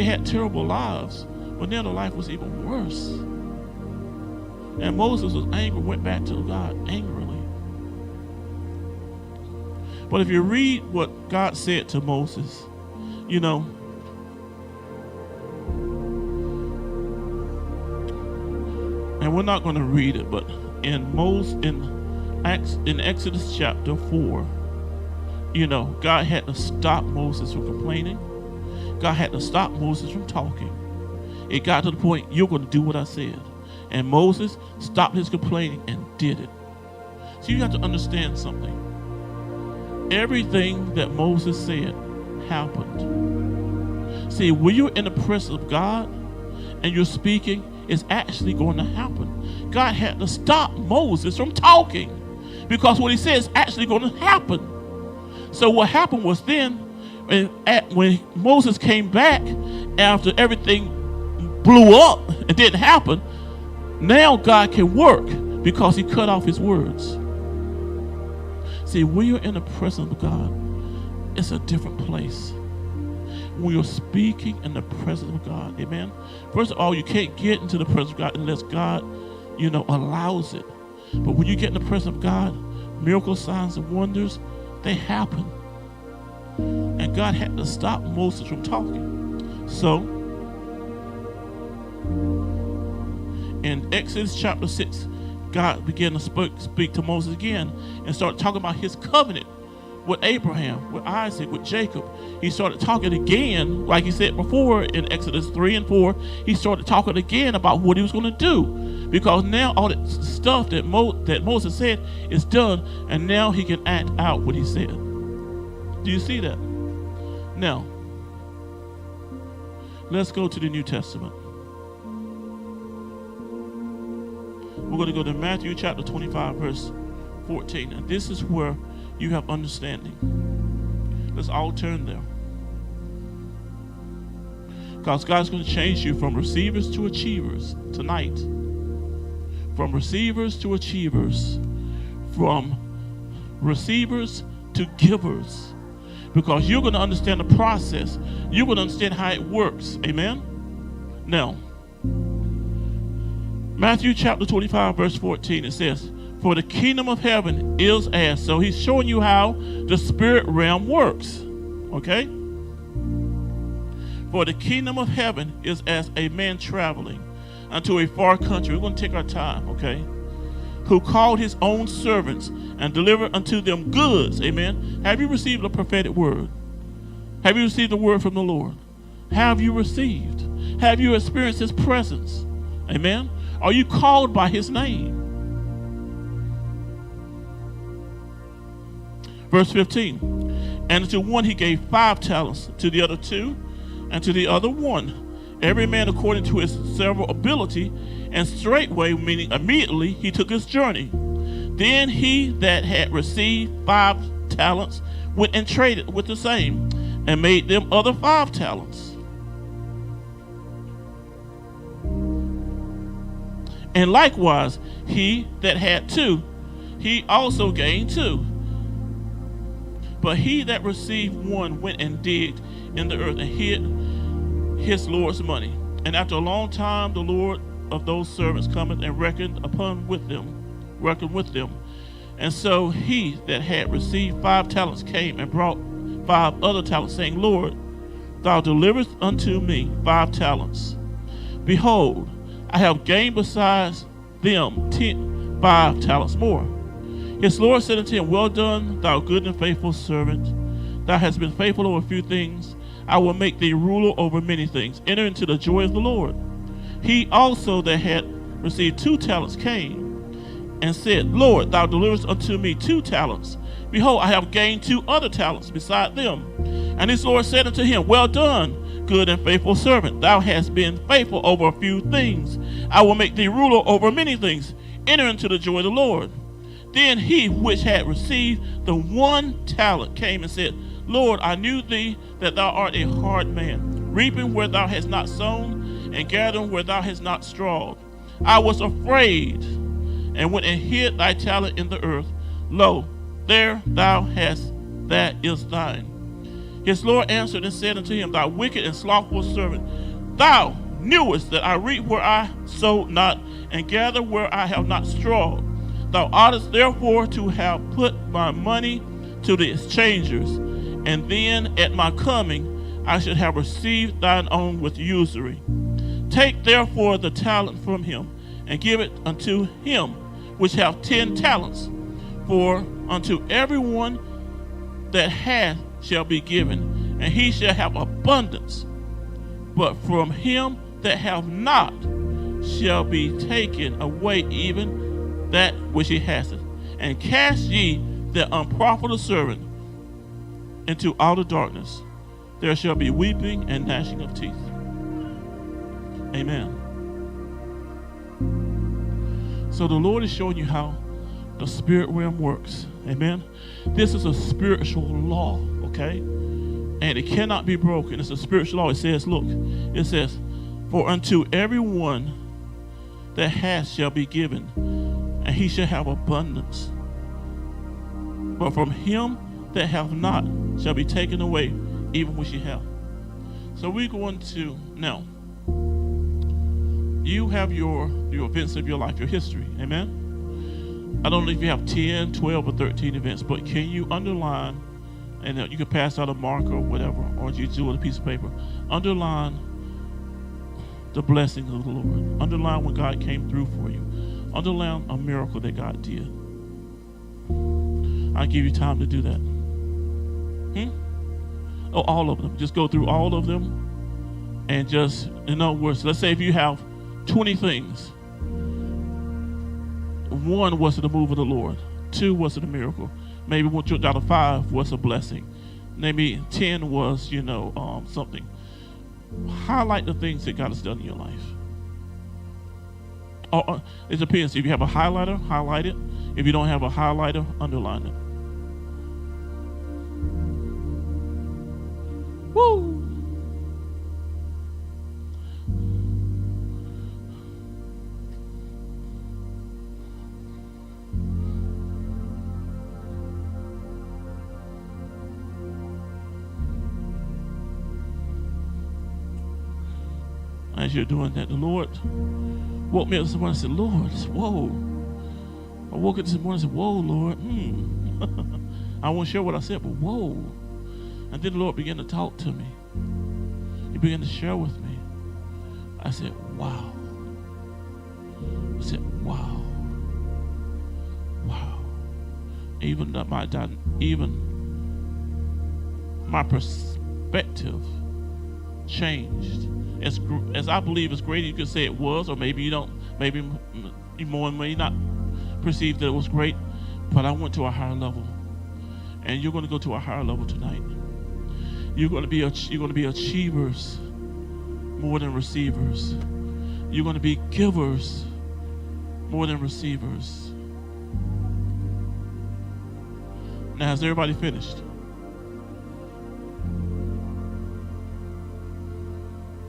They had terrible lives, but now their life was even worse. And Moses was angry, went back to God angrily. But if you read what God said to Moses, you know, and we're not going to read it, but in Exodus chapter 4, you know, God had to stop Moses from complaining. God had to stop Moses from talking. It got to the point, you're going to do what I said. And Moses stopped his complaining and did it. So you have to understand something. Everything that Moses said happened. See, when you're in the presence of God and you're speaking, it's actually going to happen. God had to stop Moses from talking because what he said is actually going to happen. So what happened was then, when Moses came back after everything blew up and didn't happen, now God can work because he cut off his words. See, when you're in the presence of God, it's a different place. When you're speaking in the presence of God, amen? First of all, you can't get into the presence of God unless God, allows it. But when you get in the presence of God, miracles, signs, and wonders, they happen. And God had to stop Moses from talking. So, in Exodus chapter 6, God began to speak to Moses again and started talking about his covenant with Abraham, with Isaac, with Jacob. He started talking again, like he said before in Exodus 3 and 4, he started talking again about what he was going to do. Because now all that stuff that Moses said is done, and now he can act out what he said. Do you see that? Now, let's go to the New Testament. We're going to go to Matthew chapter 25, verse 14. And this is where you have understanding. Let's all turn there. Because God's going to change you from receivers to achievers tonight. From receivers to achievers. From receivers to givers. Because you're going to understand the process. You're going to understand how it works. Amen? Now, Matthew chapter 25, verse 14, it says, "For the kingdom of heaven is as," so he's showing you how the spirit realm works. Okay? "For the kingdom of heaven is as a man traveling unto a far country." We're going to take our time, okay? "Who called his own servants and delivered unto them goods." Amen. Have you received a prophetic word? Have you received a word from the Lord? Have you received? Have you experienced his presence? Amen. Are you called by his name? Verse 15. "And to one he gave 5 talents, to the other 2, and to the other 1, every man according to his several ability. And straightway," meaning immediately, "he took his journey. Then he that had received 5 talents went and traded with the same, and made them other 5 talents. And likewise, he that had 2, he also gained 2. But he that received 1 went and digged in the earth and hid his Lord's money. And after a long time, the Lord of those servants cometh and reckoned with them. And so he that had received 5 talents came and brought 5 other talents, saying, Lord, thou deliverest unto me 5 talents. Behold, I have gained besides them 5 talents more. His Lord said unto him, Well done, thou good and faithful servant. Thou hast been faithful over a few things. I will make thee ruler over many things. Enter into the joy of the Lord. He also that had received 2 talents came and said, Lord, thou deliverest unto me 2 talents. Behold, I have gained 2 other talents beside them. And his Lord said unto him, Well done, good and faithful servant. Thou hast been faithful over a few things. I will make thee ruler over many things. Enter into the joy of the Lord. Then he which had received the 1 talent came and said, Lord, I knew thee that thou art a hard man, reaping where thou hast not sown, and gathering where thou hast not strawed. I was afraid, and went and hid thy talent in the earth. Lo, there thou hast, that is thine. His Lord answered and said unto him, Thou wicked and slothful servant, thou knewest that I reap where I sowed not, and gather where I have not strawed. Thou oughtest therefore to have put my money to the exchangers, and then at my coming I should have received thine own with usury. Take therefore the talent from him, and give it unto him which hath 10 talents. For unto everyone that hath shall be given, and he shall have abundance. But from him that hath not shall be taken away even that which he hath. And cast ye the unprofitable servant into outer darkness. There shall be weeping and gnashing of teeth. Amen. So the Lord is showing you how the spirit realm works. Amen. This is a spiritual law, okay? And it cannot be broken. It's a spiritual law. It says, look, it says, for unto everyone that hath shall be given, and he shall have abundance. But from him that hath not shall be taken away even which he hath. So we're going to, now, you have your events of your life, your history. Amen. I don't know if you have 10, 12, or 13 events, but can you underline, and you can pass out a marker or whatever, or you do it on a piece of paper. Underline the blessings of the Lord. Underline when God came through for you. Underline a miracle that God did. I'll give you time to do that. Oh, all of them. Just go through all of them, and just, in other words, let's say if you have 20 things. 1 was the move of the Lord. 2 was the miracle. Maybe 1 out of 5 was a blessing. Maybe 10 was, something. Highlight the things that God has done in your life. It depends. If you have a highlighter, highlight it. If you don't have a highlighter, underline it. Woo! As you're doing that, the Lord woke me up this morning and said, Lord, whoa. I woke up this morning and said, whoa, Lord. I won't share what I said, but whoa. And then the Lord began to talk to me. He began to share with me. I said, wow. I said, wow. Wow. Even my perspective changed. As I believe as great as you could say it was, or maybe you don't, maybe you may not perceive that it was great, but I went to a higher level. And you're going to go to a higher level tonight. You're going to be achievers more than receivers. You're going to be givers more than receivers. Now, has everybody finished?